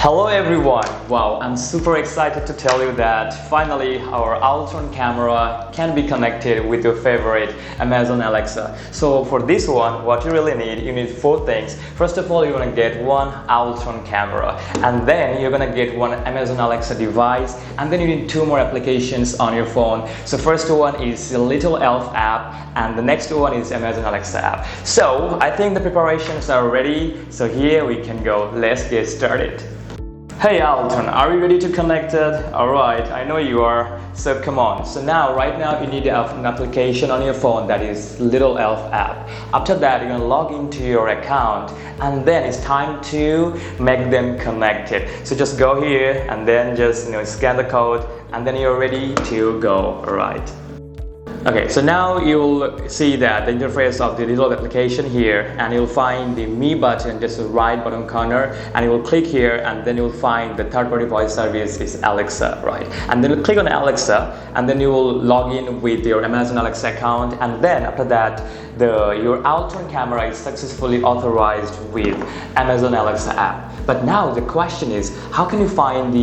Hello everyone! Wow, I'm super excited to tell you that finally our Owltron camera can be connected with your favorite Amazon Alexa. So for this one, what you really need, you need four things. First of all, you're gonna get one Owltron camera, and then you're gonna get one Amazon Alexa device, and then you need two more applications on your phone. So first one is the Little Elf app, and the next one is Amazon Alexa app. So I think the preparations are ready, so here we can go. Let's get started. Hey Owltron, are you ready to connect it? Alright, I know you are, so come on. So right now you need an application on your phone that is Little Elf app. After that, you're gonna log into your account, and then it's time to make them connected. So just go here and then just scan the code, and then you're ready to go. Alright. Okay, so now you'll see that the interface of the little application here, and you'll find the Me button just the right bottom corner, and you will click here, and then you'll find the third-party voice service is Alexa, right? And then you click on Alexa, and then you will log in with your Amazon Alexa account, and then after that, your Owltron camera is successfully authorized with Amazon Alexa app. But now the question is, how can you find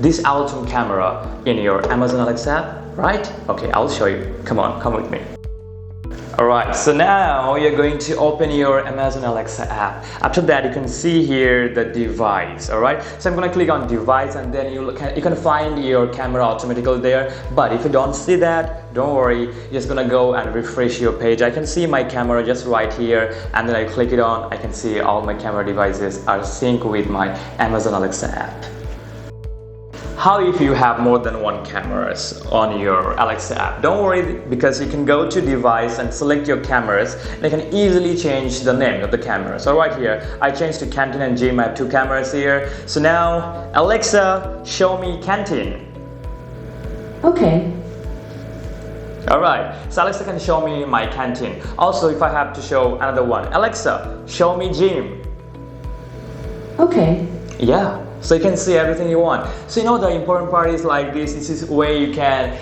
this Owltron camera in your Amazon Alexa app? Right? Okay, I'll show you. Come on, come with me. Alright, so now you're going to open your Amazon Alexa app. After that, you can see here the device. Alright, so I'm going to click on device, and then you can find your camera automatically there. But if you don't see that, don't worry, you're just going to go and refresh your page. I can see my camera just right here, and then I click it on. I can see all my camera devices are synced with my Amazon Alexa app. How if you have more than one cameras on your Alexa app? Don't worry, because you can go to device and select your cameras, and you can easily change the name of the camera. So right here, I changed to Canteen and Gym. I have two cameras here. So now, Alexa, show me Canteen. Okay. Alright, so Alexa can show me my Canteen. Also, if I have to show another one, Alexa, show me Gym. Okay. Yeah. So you can see everything you want. So the important part is like this is where you can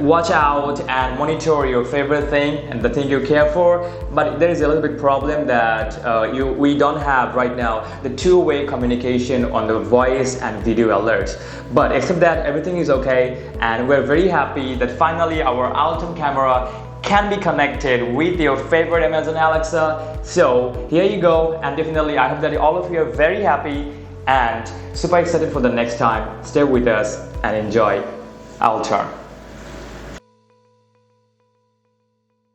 watch out and monitor your favorite thing and the thing you care for. But there is a little bit problem that we don't have right now, the two-way communication on the voice and video alerts. But except that, everything is okay, and we're very happy that finally our Owltron camera can be connected with your favorite Amazon Alexa. So here you go, and definitely I hope that all of you are very happy and super excited for the next time. Stay with us and enjoy Owltron.